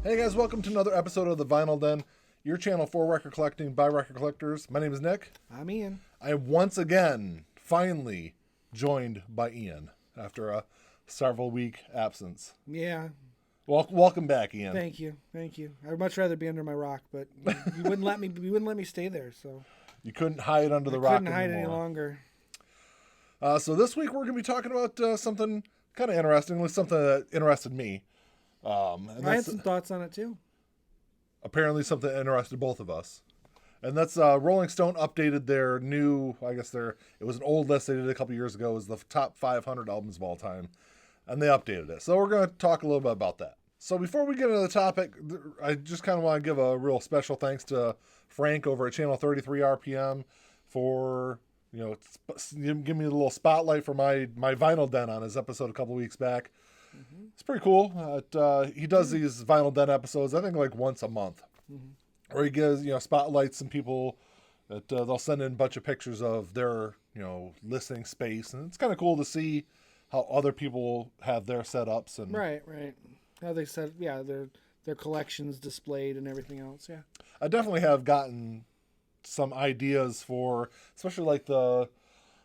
Hey guys, welcome to another episode of the Vinyl Den, your channel for record collecting by record collectors. My name is Nick. I'm Ian. I am once again, finally, joined by Ian after a several week absence. Yeah. Welcome back, Ian. Thank you. I'd much rather be under my rock, but you wouldn't let me. You wouldn't let me stay there, so You couldn't hide under the I rock couldn't hide anymore. any longer. So this week we're going to be talking about something kind of interesting, at least something that interested me. And I had that's some thoughts on it too. apparently something that interested both of us. And that's Rolling Stone updated their new, it was an old list they did a couple years ago. It was the top 500 albums of all time. And they updated it. So we're going to talk a little bit about that. So before we get into the topic, I just kind of want to give a real special thanks to Frank over at Channel 33 RPM for, give me a little spotlight for my Vinyl Den on his episode a couple weeks back. Mm-hmm. It's pretty cool. He does these Vinyl Den episodes, I think, like once a month. Mm-hmm. Or he gives, spotlights some people that they'll send in a bunch of pictures of their, listening space. And it's kind of cool to see how other people have their setups. And Right. How they said, their collections displayed and everything else. Yeah. I definitely have gotten some ideas for, especially like the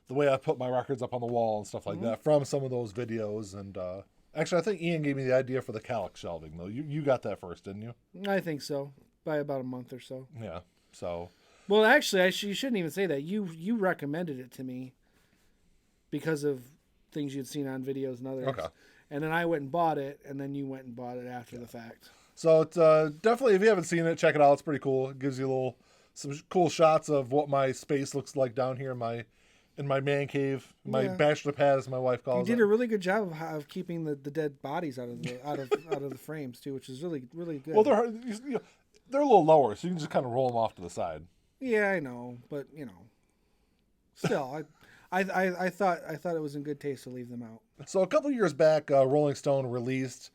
way I put my records up on the wall and stuff like that from some of those videos. And actually, I think Ian gave me the idea for the Calyx shelving, though. You got that first, didn't you? I think so. By about a month or so. Yeah. So Well, actually, you shouldn't even say that. You recommended it to me because of things you'd seen on videos and others. Okay. And then I went and bought it, and then you went and bought it after the fact. So it's definitely, if you haven't seen it, check it out. It's pretty cool. It gives you some cool shots of what my space looks like down here in my man cave, my bachelor pad, as my wife You calls did it. a really good job of keeping the dead bodies out of the frames too, which is really good. Well, they're a little lower, so you can just kind of roll them off to the side. Yeah, I know, but still, I thought it was in good taste to leave them out. So a couple years back, Rolling Stone released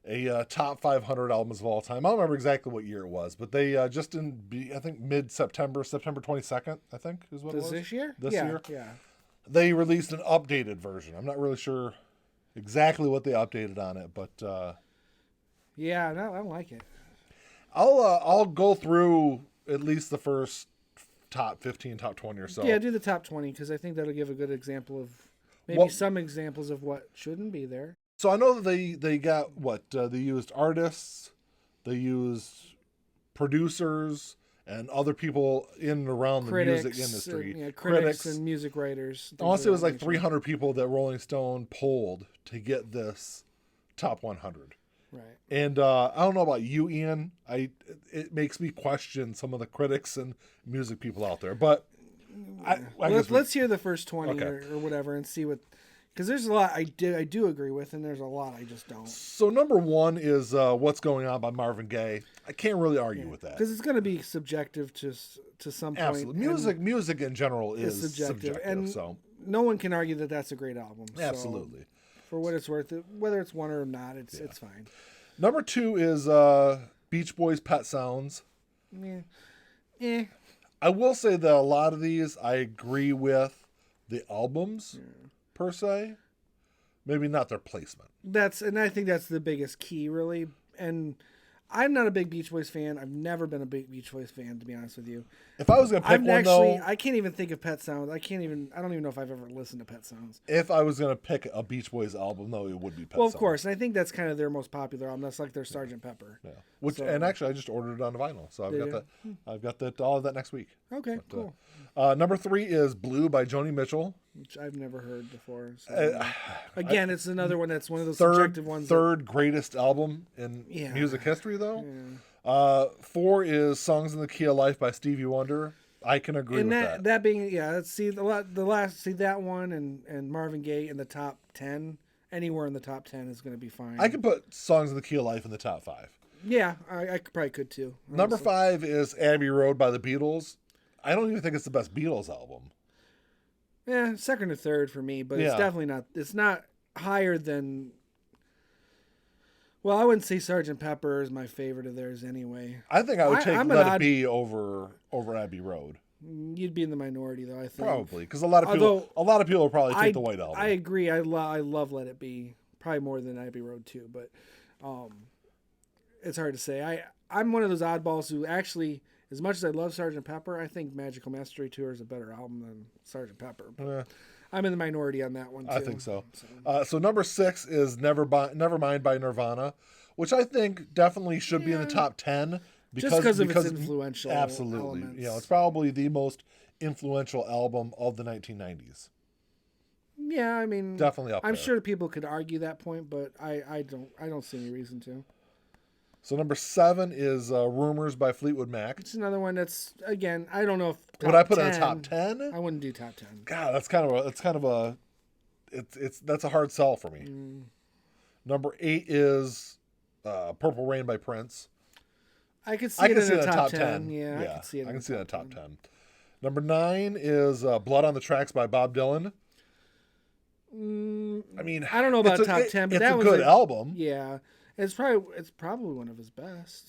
a top 500 albums of all time. I don't remember exactly what year it was, but they just I think mid-September, September 22nd, I think is what it was. This year? This year? Yeah. They released an updated version. I'm not really sure exactly what they updated on it, but Yeah, no, I don't like it. I'll go through at least the first top 15, top 20 or so. Yeah, do the top 20 because I think that'll give a good example of maybe some examples of what shouldn't be there. So I know that they got they used artists, they used producers, and other people in and around Critics, the music industry. critics and music writers. I want to say it was like 300 people that Rolling Stone polled to get this top 100. Right. And I don't know about you, Ian. It makes me question some of the critics and music people out there. But let's hear the first 20 Okay. or whatever and see what. Because there's a lot I do agree with, and there's a lot I just don't. So number one is What's Going On by Marvin Gaye. I can't really argue with that. Because it's going to be subjective to some point. Absolutely. Music in general is subjective. And so no one can argue that that's a great album. So absolutely. For what it's worth, whether it's one or not, it's fine. Number two is Beach Boys' Pet Sounds. Yeah. I will say that a lot of these I agree with the albums per se. Maybe not their placement. And I think that's the biggest key, really. And I'm not a big Beach Boys fan. I've never been a big Beach Boys fan, to be honest with you. If I was going to pick one, though, I can't even think of Pet Sounds. I don't even know if I've ever listened to Pet Sounds. if I was going to pick a Beach Boys album, though, it would be Pet Sounds. Well, of course. And I think that's kind of their most popular album. That's like their Sgt. Pepper. Yeah. And actually, I just ordered it on vinyl, so I've got that all of that next week. Okay, cool. Number three is Blue by Joni Mitchell. Which I've never heard before. So. Again, it's another one that's one of those Third subjective ones. Third greatest album in music history, though. Yeah. Four is Songs in the Key of Life by Stevie Wonder. I can agree with that. That being, let's see that one and Marvin Gaye in the top 10. Anywhere in the top 10 is going to be fine. I can put Songs in the Key of Life in the top 5. Yeah, I probably could too. Honestly. Number 5 is Abbey Road by the Beatles. I don't even think it's the best Beatles album. Yeah, second or third for me, but it's definitely not. It's not higher than. Well, I wouldn't say Sgt. Pepper is my favorite of theirs anyway. I think I would take Let It Be over Abbey Road. You'd be in the minority, though. I think probably because a lot of people will probably take the White Album. I agree. I love Let It Be probably more than Abbey Road too, but It's hard to say. I'm one of those oddballs who actually, as much as I love Sgt. Pepper, I think Magical Mystery Tour is a better album than Sgt. Pepper. Eh, I'm in the minority on that one too. I think so. So number 6 is Nevermind by Nirvana, which I think definitely should be in the top 10 Just because of its influential absolutely. elements. You know, it's probably the most influential album of the 1990s. Yeah, I mean, Definitely up I'm there. sure people could argue that point, but I don't see any reason to. So number 7 is Rumors by Fleetwood Mac. It's another one that's, again, I don't know if Would I put it 10, in the top 10? I wouldn't do top 10. God, that's a hard sell for me. Number 8 is Purple Rain by Prince. I could see it in the top 10. 10. Yeah, I could see it. I can see it in the top 10. Number 9 is Blood on the Tracks by Bob Dylan. I mean, I don't know about top 10, but it's that a was good album. Yeah, it's probably one of his best.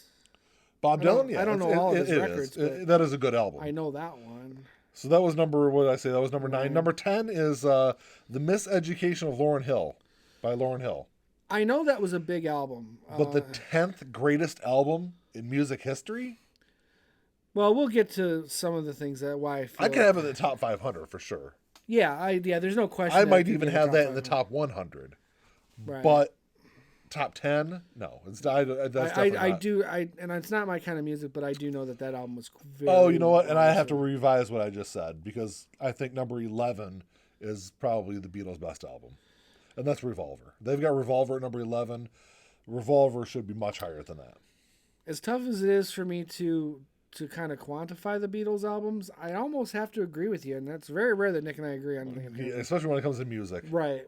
Bob Dylan. Yeah, I don't know all of his it records, is. but That is a good album. I know that one. So that was number. What did I say? That was number 9. Number 10 is The Miseducation of Lauryn Hill by Lauryn Hill. I know that was a big album. But the 10th greatest album in music history? Well, we'll get to some of the things why I feel. I can have it in the top 500 for sure. Yeah, there's no question. I that might it could even be have that in 500. the top 100. Right. But top 10? No. That's definitely I not. do, and it's not my kind of music, but I do know that album was very. Oh, you know what? And I have to well revise what I just said because I think number 11 is probably the Beatles' best album. And that's Revolver. They've got Revolver at number 11. Revolver should be much higher than that. As tough as it is for me to kind of quantify the Beatles albums, I almost have to agree with you, and that's very rare that Nick and I agree on anything. Yeah, especially when it comes to music. Right.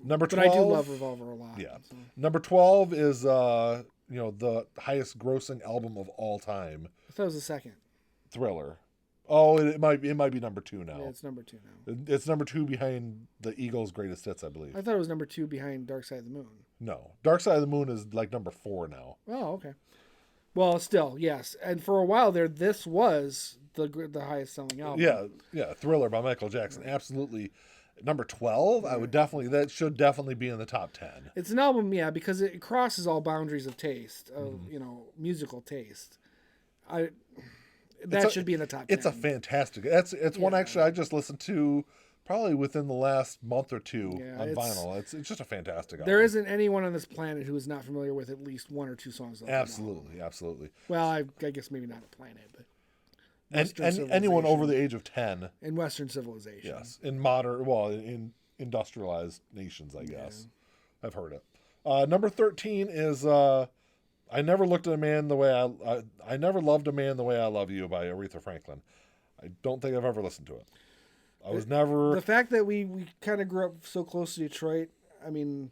Number But 12. I do love Revolver a lot. Yeah. So. Number 12 is the highest grossing album of all time, I thought it was the second. Thriller. Oh, it might be number 2 now. Yeah, it's number 2 now. It's number 2 behind the Eagles' Greatest Hits, I believe. I thought it was number 2 behind Dark Side of the Moon. No, Dark Side of the Moon is like number 4 now. Oh, okay. Well, still, yes. And for a while there, this was the highest selling album. Yeah, Thriller by Michael Jackson, absolutely. Number 12, that should definitely be in the top 10. It's an album, yeah, because it crosses all boundaries of taste, of musical taste. That should be in the top 10. It's a fantastic. It's one actually I just listened to probably within the last month or two on vinyl. It's just a fantastic album. There isn't anyone on this planet who is not familiar with at least one or two songs. Absolutely. Well, I guess maybe not a planet, but and anyone over the age of 10 in Western civilization. Yes, in industrialized nations, I guess. I've heard it. Number 13 is I Never Looked at a Man the Way I Never Loved a Man the Way I Love You by Aretha Franklin. I don't think I've ever listened to it. I was never. The fact that we kind of grew up so close to Detroit, I mean,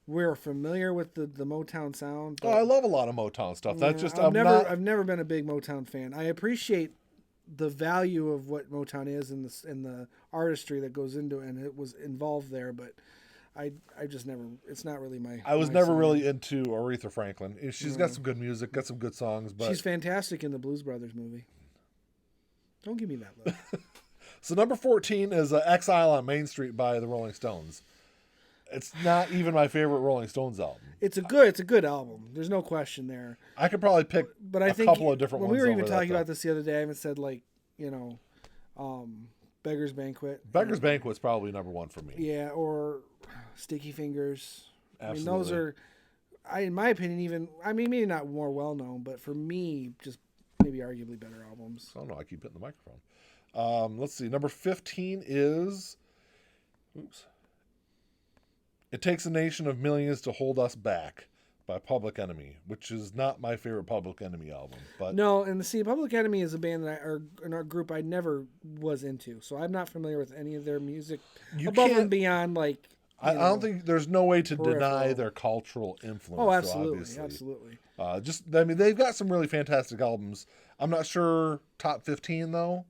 we're familiar with the Motown sound. I love a lot of Motown stuff. That's just I've never been a big Motown fan. I appreciate the value of what Motown is and the artistry that goes into it, and it was involved there, but I just never. It's not really my. I was my never song. really into Aretha Franklin. She's got some good music, got some good songs, but She's fantastic in the Blues Brothers movie. Don't give me that look. So number 14 is Exile on Main Street by the Rolling Stones. It's not even my favorite Rolling Stones album. It's a good album. There's no question there. I could probably pick But I think couple of different when ones. we were over even that, talking though. about this the other day, I even said Beggar's Banquet. Beggar's Banquet's probably number 1 for me. Yeah, or Sticky Fingers. Absolutely. I mean, those are, in my opinion, maybe not more well known, but for me, just maybe arguably better albums. I don't know. I keep hitting the microphone. Let's see. Number 15 is. Oops. It Takes a Nation of Millions to Hold Us Back by Public Enemy, which is not my favorite Public Enemy album. But No, and Public Enemy is a band or in our group I never was into, so I'm not familiar with any of their music above and beyond. I don't think there's no way to peripheral. deny their cultural influence. Oh, absolutely, obviously. absolutely. They've got some really fantastic albums. I'm not sure top 15 though.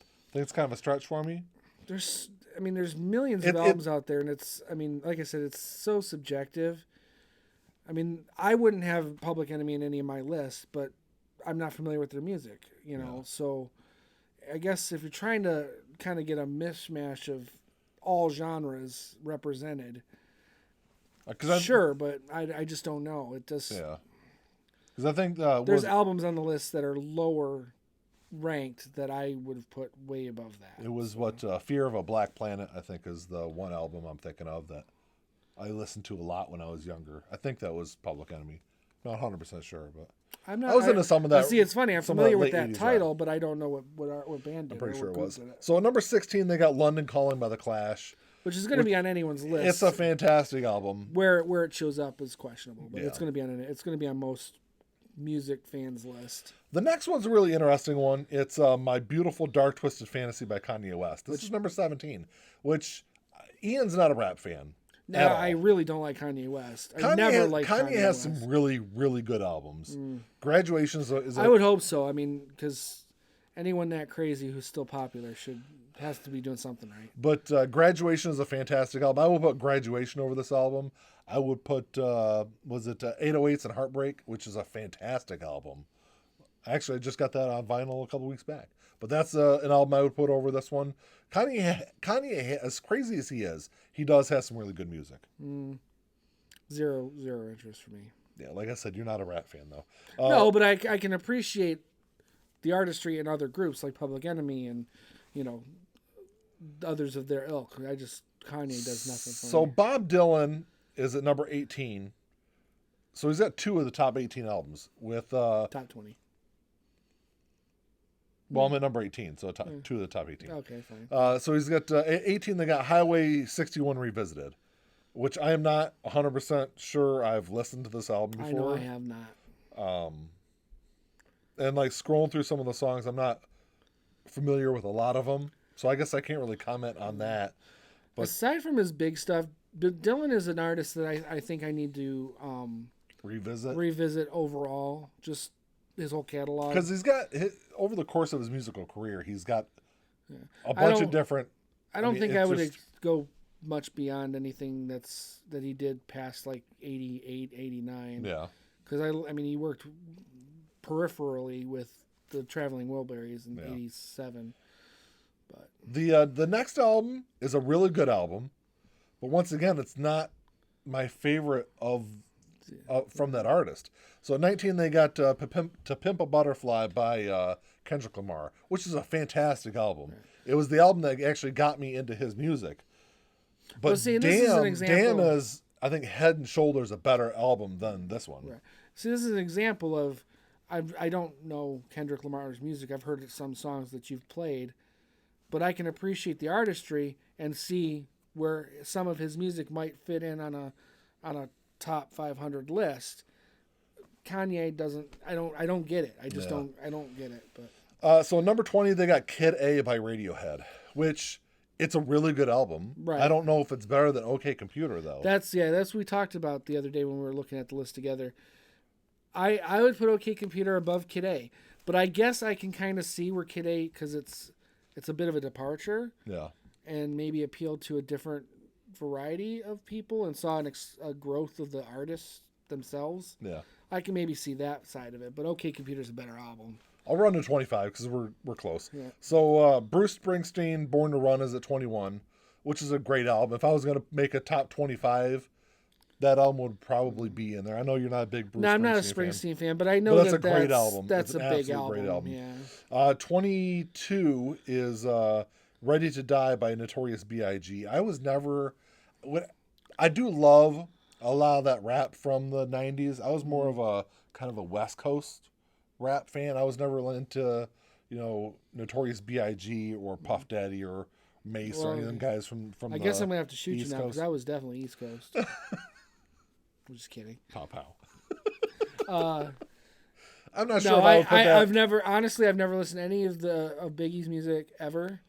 I think it's kind of a stretch for me. There's millions of albums out there, and it's, like I said, it's so subjective. I wouldn't have Public Enemy in any of my lists, but I'm not familiar with their music, So I guess if you're trying to kind of get a mishmash of all genres represented, sure, but I just don't know. It just, Yeah. Because I think there's albums on the list that are lower ranked that I would have put way above that. it was what Fear of a Black Planet, I think, is the one album I'm thinking of that I listened to a lot when I was younger. I think that was Public Enemy. Not 100% sure, but I'm not. I was into some of that. See, it's funny. I'm familiar with that 80s title, rock. but I don't know what band did. I'm pretty or sure what it was. group did So at number 16, they got London Calling by The Clash. which is going to be on anyone's list. It's a fantastic album. Where it shows up is questionable, but Yeah. it's going to be on most music fans' list. The next one's a really interesting one. It's My Beautiful Dark Twisted Fantasy by Kanye West. This is number 17, which Ian's not a rap fan. Now, I really don't like Kanye West. I never liked Kanye has West. some really, really good albums. Graduation is I would hope so. I mean, because anyone that crazy who's still popular has to be doing something right. But Graduation is a fantastic album. I will put Graduation over this album. I would put, 808s and Heartbreak, which is a fantastic album. Actually, I just got that on vinyl a couple weeks back. But that's an album I would put over this one. Kanye, as crazy as he is, he does have some really good music. Zero interest for me. Yeah, like I said, you're not a rap fan, though. No, but I can appreciate the artistry in other groups like Public Enemy and, others of their ilk. Kanye does nothing for So me. Bob Dylan is at number 18. So he's got 2 of the top 18 albums with... Top 20. Well, I'm at number 18, so 2 of the top 18. Okay, fine. So he's got 18. They got Highway 61 Revisited, which I am not 100% sure I've listened to this album before. I know I have not. And like scrolling through some of the songs, I'm not familiar with a lot of them. So I guess I can't really comment on that. But aside from his big stuff, Dylan is an artist that I think I need to revisit overall. Just his whole catalog. Because he's got, over the course of his musical career, he's got a bunch of different... I don't think I would go much beyond anything that he did past like 88, 89. Yeah. Because he worked peripherally with the Traveling Wilburys in 87. But the next album is a really good album, but once again, it's not my favorite from that artist. So at 19, they got To Pimp a Butterfly by Kendrick Lamar, which is a fantastic album. Right. It was the album that actually got me into his music. But see, this is an example. Damn is, I think, head and shoulders a better album than this one. Right. See, this is an example of, I don't know Kendrick Lamar's music. I've heard some songs that you've played, but I can appreciate the artistry and see where some of his music might fit in on a top 500 list. Kanye doesn't. I don't get it. I don't get it. But so number 20, they got Kid A by Radiohead, which it's a really good album. Right. I don't know if it's better than OK Computer though. That's what we talked about the other day when we were looking at the list together. I would put OK Computer above Kid A, but I guess I can kind of see where Kid A, because it's a bit of a departure. Yeah. And maybe appealed to a different variety of people and saw a growth of the artists themselves. Yeah. I can maybe see that side of it, but OK Computer's a better album. I'll run to 25 because we're close. Yeah. So Bruce Springsteen, Born to Run is at 21, which is a great album. If I was going to make a top 25, that album would probably be in there. I know you're not a big Bruce Springsteen fan. No, I'm not a Springsteen fan, but I know that's a great album. That's it's a big album. Great album. Yeah. 22 is Ready to Die by Notorious B.I.G. I do love a lot of that rap from the 90s. I was more of a kind of a West Coast rap fan. I was never into, Notorious B.I.G. or Puff Daddy or Mace or any of them guys from I guess I'm going to have to shoot East you now because Coast. I was definitely East Coast. I'm just kidding. Top how. I'm not sure if I would put that. I've never listened to any of Biggie's music ever.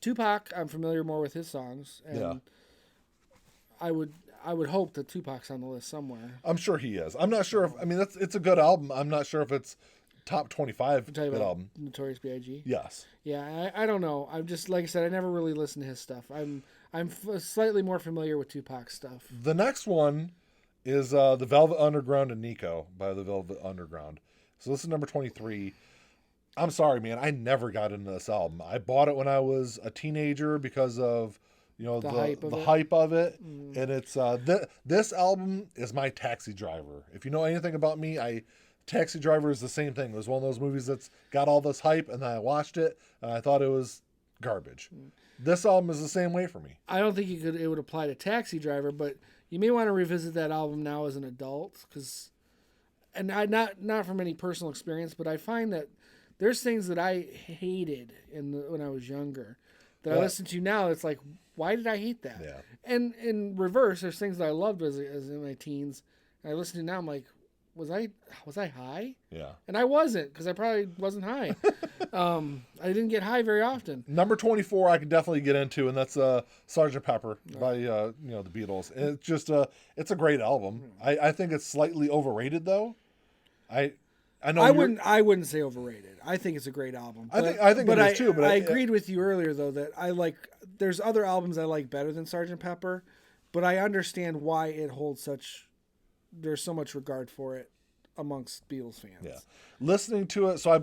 Tupac, I'm familiar more with his songs, and yeah. I would hope that Tupac's on the list somewhere. I'm sure he is. I'm not sure if it's a good album. I'm not sure if it's top 25 good album. Notorious B.I.G. Yes. Yeah, I don't know. I'm just, like I said, I never really listened to his stuff. I'm slightly more familiar with Tupac's stuff. The next one is The Velvet Underground and Nico by The Velvet Underground. So this is number 23. I'm sorry, man. I never got into this album. I bought it when I was a teenager because of, you know, The the hype hype of of it, and it's this album is my Taxi Driver. If you know anything about me, Taxi Driver is the same thing. It was one of those movies that's got all this hype, and then I watched it and I thought it was garbage. This album is the same way for me. I don't think it would apply to Taxi Driver, but you may want to revisit that album now as an adult, and I not from any personal experience, but I find that there's things that I hated when I was younger that I listen to now. It's like, why did I hate that? Yeah. And in reverse, there's things that I loved as in my teens, and I listen to now. I'm like, was I high? Yeah. And I wasn't, because I probably wasn't high. I didn't get high very often. Number 24, I can definitely get into, and that's Sgt. Pepper by the Beatles. And it's just it's a great album. I think it's slightly overrated though. I know I wouldn't say overrated. I think it's a great album. But, I think it is too. But I agreed with you earlier though that there's other albums I like better than Sgt. Pepper, but I understand why it holds there's so much regard for it amongst Beatles fans. Yeah, listening to it. So I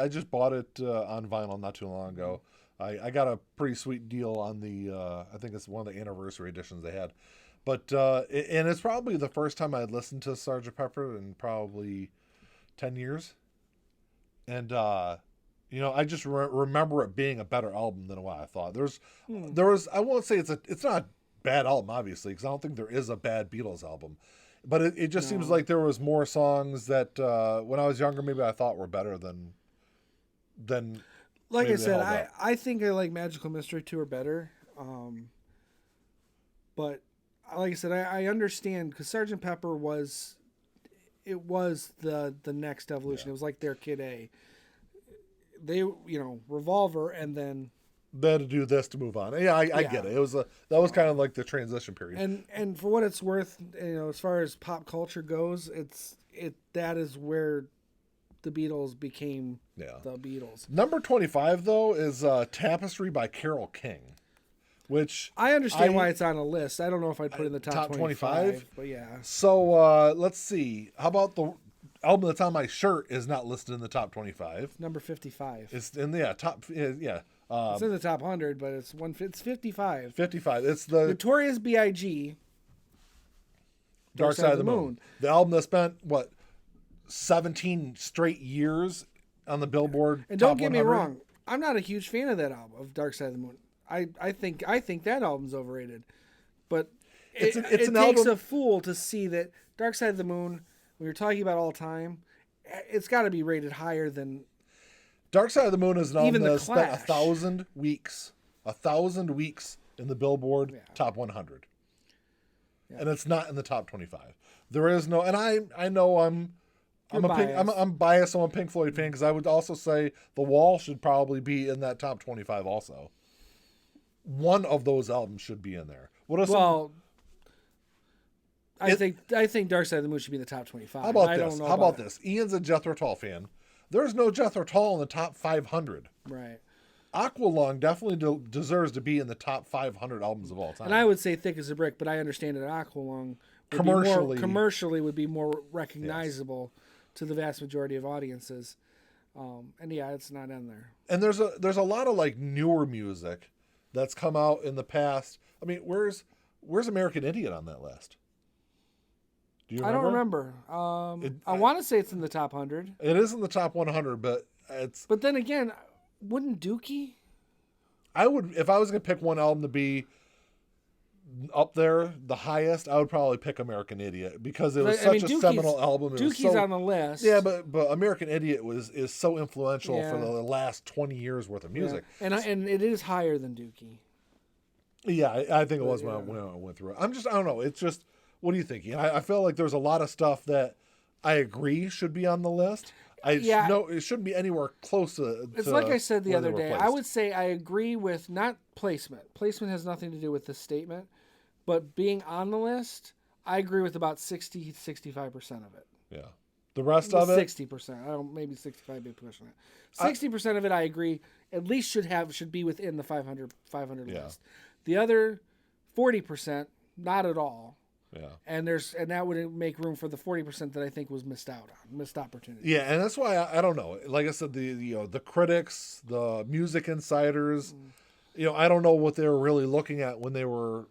just bought it on vinyl not too long ago. I got a pretty sweet deal on I think it's one of the anniversary editions they had. But and it's probably the first time I had listened to Sgt. Pepper in probably 10 years. And I just remember it being a better album than what I thought. There was I won't say it's not a bad album obviously, because I don't think there is a bad Beatles album. But it just seems like there was more songs that when I was younger maybe I thought were better than like I said, I think I like Magical Mystery Tour better. But like I said, I understand, because Sgt. Pepper was the next evolution. Yeah. It was like their Kid A. They, Revolver, and then they had to do this to move on. Yeah, I get it. That was kind of like the transition period. And for what it's worth, as far as pop culture goes, that is where the Beatles became the Beatles. Number 25 though is Tapestry by Carole King, which I understand why it's on a list. I don't know if I'd put it in the top 25, but yeah. So let's see. How about the album that's on my shirt is not listed in the top 25? Number 55. It's in the top. Yeah. It's in the top 100, but it's 55. 55. It's the Notorious B.I.G. Dark Side of the Moon. The album that spent 17 straight years on the Billboard. And don't get me wrong, I'm not a huge fan of that album, of Dark Side of the Moon. I think that album's overrated, but it takes a fool to see that Dark Side of the Moon, when you're talking about all time, it's got to be rated higher than. Dark Side of the Moon is an album that spent 1,000 weeks in the Billboard top 100, and it's not in the top 25. There is no, and I know I'm biased. I'm a Pink Floyd fan, because I would also say The Wall should probably be in that top 25 also. One of those albums should be in there. I think Dark Side of the Moon should be in the top 25. How about this? Ian's a Jethro Tull fan. There's no Jethro Tull in the top 500. Right. Aqualung definitely deserves to be in the top 500 albums of all time. And I would say Thick as a Brick, but I understand that Aqualung commercially would be more recognizable to the vast majority of audiences. And it's not in there. And there's a lot of newer music that's come out in the past. I mean, where's American Idiot on that list? Do you remember? I don't remember. I want to say it's in the top 100. It is in the top 100, but it's. But then again, wouldn't Dookie? I would, if I was going to pick one album to be up there, the highest, I would probably pick American Idiot, because it was such a seminal album. Dookie's on the list. Yeah, but American Idiot is so influential for the last 20 years worth of music. Yeah. And it is higher than Dookie. Yeah, I think it was when I went through it. I don't know. It's just, what do you think? I feel like there's a lot of stuff that I agree should be on the list. No, it shouldn't be anywhere close to. It's like I said the other day. I would say I agree with not placement. Placement has nothing to do with this statement, but being on the list, I agree with about 65% of it. Yeah, the rest of it, 60%. I don't, maybe 65 be pushing it. 60% of it, I agree. At least should be within the 500 list. The other 40%, not at all. Yeah, and that would make room for the 40% that I think was missed opportunity. Yeah, and that's why I don't know. Like I said, the critics, the music insiders, I don't know what they were really looking at when they were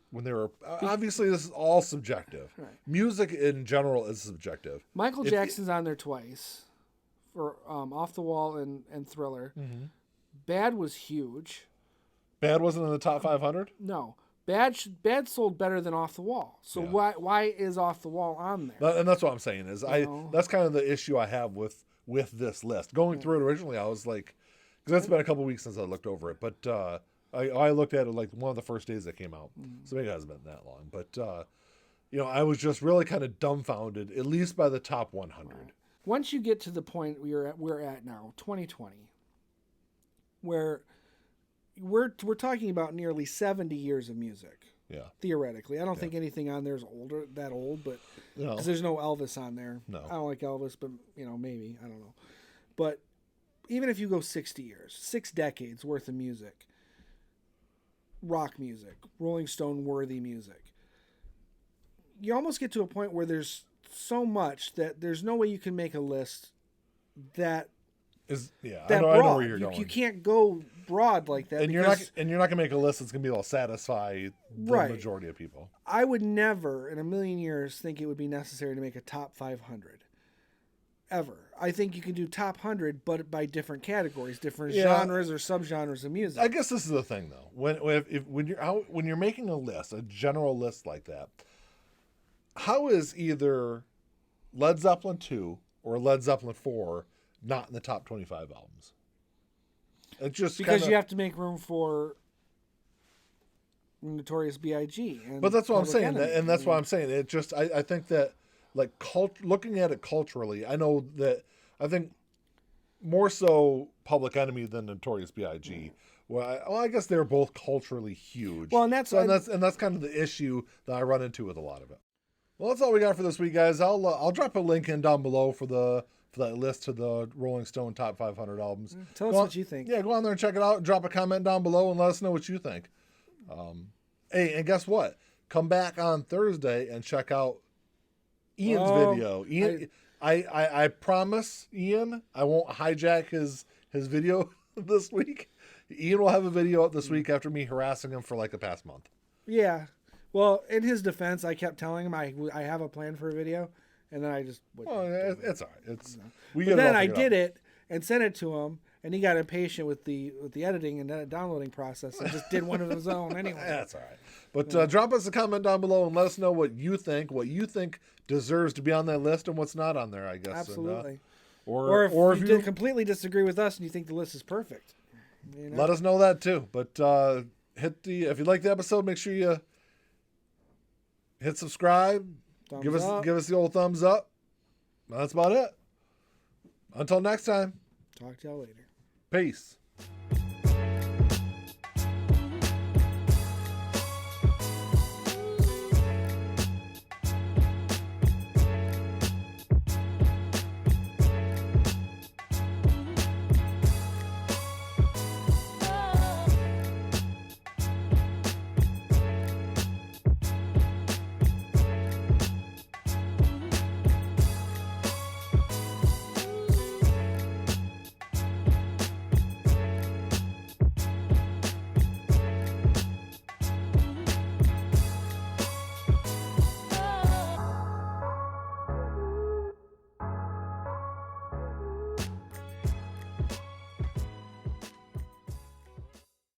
obviously this is all subjective. Right. Music in general is subjective. Michael Jackson's on there twice for Off the Wall and Thriller. Mm-hmm. Bad was huge. Bad wasn't in the top 500? No. Bad sold better than Off the Wall. So why is Off the Wall on there? And that's what I'm saying is that's kind of the issue I have with this list. Going through it originally, I was like, because it's been a couple weeks since I looked over it, but I looked at it like one of the first days that came out, so maybe it hasn't been that long. But I was just really kind of dumbfounded, at least by the top 100. Right. Once you get to the point we're at now, 2020, where we're talking about nearly 70 years of music. Yeah. Theoretically, I don't think anything on there is that old, but because there's no Elvis on there. No. I don't like Elvis, but maybe, I don't know. But even if you go 60 years, 6 decades worth of music, rock music, Rolling Stone worthy music, you almost get to a point where there's so much that there's no way you can make a list that I broad. know where you're going. You can't go broad like that. And you're not gonna make a list that's gonna be able to satisfy the majority of people. I would never in a million years think it would be necessary to make a top 500. Ever. I think you can do top 100, but by different categories, different genres or subgenres of music. I guess this is the thing though. When you're making a list, a general list like that, how is either Led Zeppelin 2 or Led Zeppelin 4 not in the top 25 albums? It just because you have to make room for Notorious B.I.G. But that's what I'm saying, Enemy. and that's what I'm saying. It just I think that like looking at it culturally, I know that I think more so Public Enemy than Notorious B.I.G. Well, I guess they're both culturally huge. Well, and that's kind of the issue that I run into with a lot of it. Well, that's all we got for this week, guys. I'll drop a link in down below for that list to the Rolling Stone top 500 albums. Tell us what you think. Yeah, go on there and check it out. Drop a comment down below and let us know what you think. Hey, and guess what? Come back on Thursday and check out Ian's video. Ian, I promise, Ian, I won't hijack his video this week. Ian will have a video up this week after me harassing him for like the past month. Yeah. Well, in his defense, I kept telling him I have a plan for a video, and then I just wouldn't. Well, it's all right. But then I did it and sent it to him, and he got impatient with the editing and downloading process and just did one of his own anyway. That's all right. But drop us a comment down below and let us know what you think deserves to be on that list and what's not on there, I guess. Absolutely. And, or if you completely disagree with us and you think the list is perfect. Let us know that too. But if you like the episode, make sure you hit subscribe. Give us the old thumbs up. That's about it. Until next time. Talk to y'all later. Peace.